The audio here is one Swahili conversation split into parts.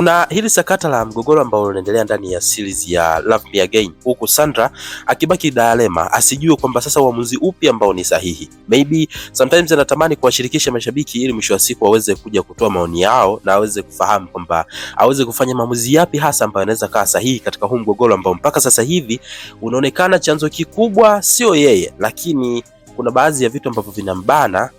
Kuna hili sakata la mgogoro ambao unaendelea ndani ya series ya Love Me Again, huku Sandra akibaki dilema, asijue kwamba sasa uamuzi upi ambao ni sahihi. Maybe sometimes anatamani kuwashirikisha mashabiki ili mwisho wa siku waweze kuja kutoa maoni yao na aweze kufahamu kwamba aweze kufanya maamuzi yapi hasa ambayo yanaweza kaa sahihi katika huu mgogoro ambao mpaka sasa hivi unaonekana chanzo kikubwa sio yeye, lakini kuna baadhi ya vitu ambavyo vinambana.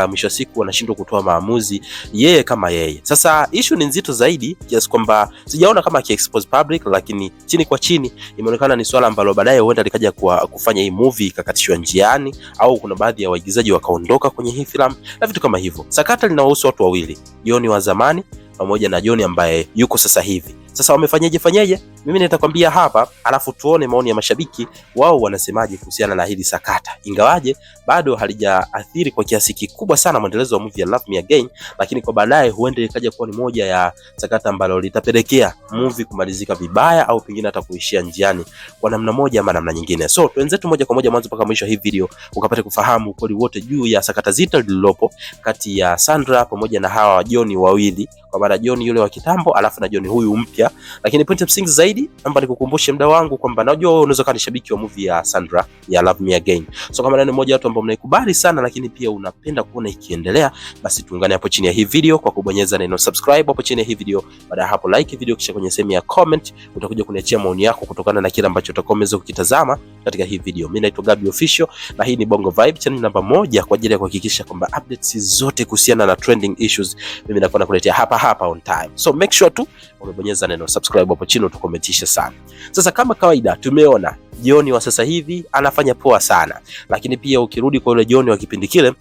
Mwisho wa siku wanashindwa kutoa maamuzi yeye kama yeye. Sasa issue ni nzito zaidi kiasi kwamba sijaona kama ki-expose public, lakini chini kwa chini imeonekana ni swala ambalo baadaye huenda likaja kufanya hii movie ikakatishwa njiani, au kuna baadhi ya waigizaji wakaondoka kwenye hii filamu na vitu kama hivyo. Sakata linahusu watu wawili, Johnny wa zamani pamoja na Johnny ambaye yuko sasa hivi. Sasa wamefanyaje? Mimi nitakwambia hapa, alafu tuone maoni ya mashabiki wao wanasemaje kuhusiana na hili sakata. Ingawaje bado halijaathiri kwa kiasi kikubwa sana mwendelezo wa movie ya Love Me Again, lakini kwa baadaye huenda ikaja kuwa ni moja ya sakata ambalo litapelekea movie kumalizika vibaya au pengine hata kuishia njiani kwa namna moja ama namna nyingine. So tuenzetu moja kwa moja mwanzo mpaka mwisho hii video ukapate kufahamu ukweli wote juu ya sakata zito lililopo kati ya Sandra pamoja na hawa Johnny wawili, kwa maana Johnny yule wa kitambo alafu na Johnny huyu mpya. Lakini point of things zaidi, naomba nikukumbushe mda wangu kwamba najua wewe unaweza kuwa ni shabiki wa movie ya Sandra ya Love Me Again. So kama nani mmoja watu ambao mnaikubali sana lakini pia unapenda kuona ikiendelea, basi tuungane hapo chini ya hii video kwa kubonyeza neno subscribe hapo chini ya hii video. Baada ya hapo like video, kisha kwenye sehemu ya comment utakuja kuniachia maoni yako kutokana na kile ambacho utakomeza kukitazama katika hii video. Mimi naitwa Gabby Official na hii ni Bongo Vibe, channel namba 1 kwa ajili ya kuhakikisha kwamba updates zote kuhusiana na trending issues mimi nakuwa nakuletea hapa on time. So make sure tu umebonyeza neno subscribe hapo chini, utakometisha sana. Sasa kama kawaida tumeona Johnny wa sasa hivi anafanya poa sana, lakini pia ukirudi kwa yule Johnny wa kipindi kile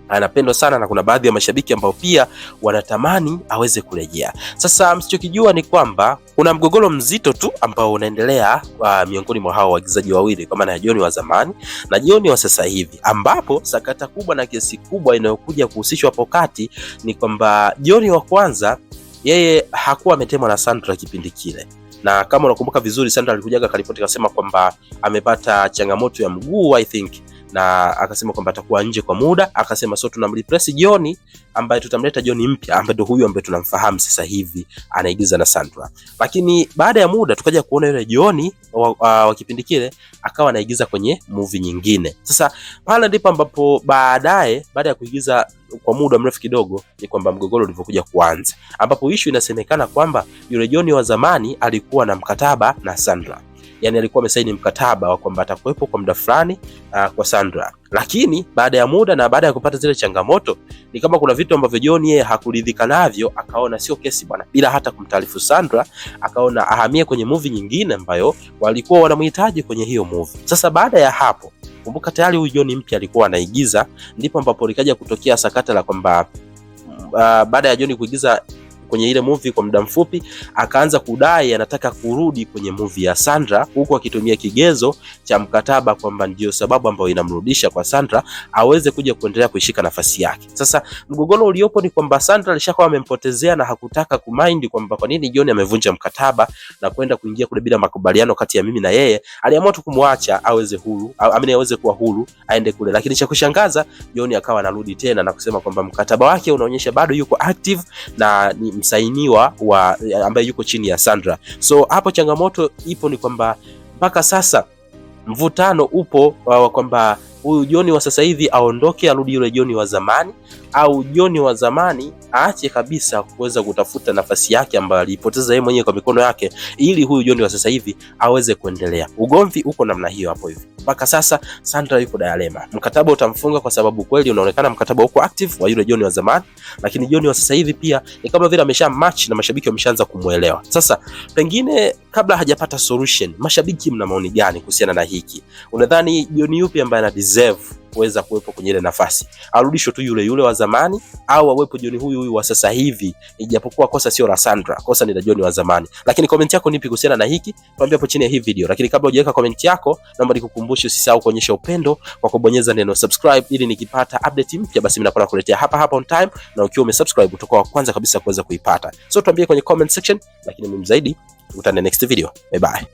anapendwa sana na kuna baadhi ya mashabiki ambao pia wanatamani aweze kurejea. Sasa msichokijua ni kwamba kuna mgogoro mzito tu ambao unaendelea miongoni mwa hao waigizaji wawili, kwa maana ya Johnny wa zamani na Johnny wa sasa hivi, ambapo sakata kubwa na kesi kubwa inayokuja kuhusishwa hapo kati ni kwamba Johnny wa kwanza yeye hakuwa ametemwa na Sandra kipindi kile, na kama unakumbuka vizuri Sandra alikujaga karipoti akasema kwamba amepata changamoto ya mguu I think, na akasema kwamba atakuwa nje kwa muda. Akasema so tunamreplace Johnny ambaye tutamleta Johnny mpya ambaye ndio huyu ambaye tunamfahamu sasa hivi anaigiza na Sandra. Lakini baada ya muda tukaja kuona yule Johnny wa kipindi kile akawa anaigiza kwenye movie nyingine. Sasa pale ndipo ambapo baada ya kuigiza kwa muda mrefu kidogo ni kwamba mgogoro ulivyokuja kuanza, ambapo issue inasemekana kwamba yule Johnny wa zamani alikuwa na mkataba na Sandra. Yani alikuwa amesaini mkataba wa kwamba atakuwepo kwa muda fulani kwa Sandra. Lakini baada ya muda na baada ya kupata zile changamoto ni kama kuna vitu ambavyo Johnny yeye hakuridhika navyo, akaona sio kesi bwana, bila hata kumtaarifu Sandra, akaona ahamie kwenye movie nyingine ambayo walikuwa wanamhitaji kwenye hiyo movie. Sasa baada ya hapo, kumbuka tayari huyu Johnny mpya alikuwa anaigiza, ndipo ambapo likaja kutokea sakata la kwamba baada ya Johnny kuigiza kwenye ile movie kwa muda mfupi akaanza kudai anataka kurudi kwenye movie ya Sandra, huku akitumia kigezo cha mkataba kwamba ndio sababu ambayo inamrudisha kwa Sandra aweze kuja kuendelea kuishika nafasi yake. Sasa mgogoro uliopo ni kwamba Sandra alishakuwa amempotezea na hakutaka kumind kwamba kwa nini Johnny amevunja mkataba na kwenda kuingia kule bila makubaliano kati ya mimi na yeye. Aliamua tu kumwacha aweze huru, aweze kuwa huru aende kule, lakini cha kushangaza Johnny akawa anarudi tena na kusema kwamba mkataba wake unaonyesha bado yuko active na ni msainiwa ambaye yuko chini ya Sandra. So hapo changamoto ipo ni kwamba mpaka sasa mvutano upo kwamba huyu Johnny wa sasa hivi aondoke arudi yule Johnny wa zamani, au Johnny wa zamani aache kabisa kuweza kutafuta nafasi yake ambayo alipoteza yeye mwenyewe kwa mikono yake, ili huyu Johnny wa sasa hivi aweze kuendelea. Ugomvi uko namna hiyo hapo hivi. Mpaka sasa Sandra yuko dilema. Mkataba utamfunga kwa sababu kweli unaonekana mkataba uko active wa yule Johnny wa zamani, lakini Johnny wa sasa hivi pia ni kama vile amesha match na mashabiki wameshaanza kumuelewa. Sasa pengine kabla hajapata solution, mashabiki mna maoni gani kuhusiana na hiki? Unadhani Johnny yupi ambaye ana deserve kuweza kuwepo kwenye ile nafasi? Arudishwe tu yule wa zamani au awepo Johnny huyu wa sasa hivi, ijapokuwa kosa sio la Sandra, kosa ni la Johnny wa zamani? Lakini comment yako nipi kuhusiana na hiki? Tuambie hapo chini ya hii video. Lakini kabla hujaweka comment yako, naomba nikukumbushe usisahau kuonyesha upendo kwa kubonyeza neno subscribe, ili nikipata update mpya basi mimi nakuwa nakuletea hapa on time, na ukiwa umesubscribe utakuwa wa kwanza kabisa kuweza kuipata. So tuambie kwenye comment section, lakini mimi zaidi tukutane next video. Bye bye.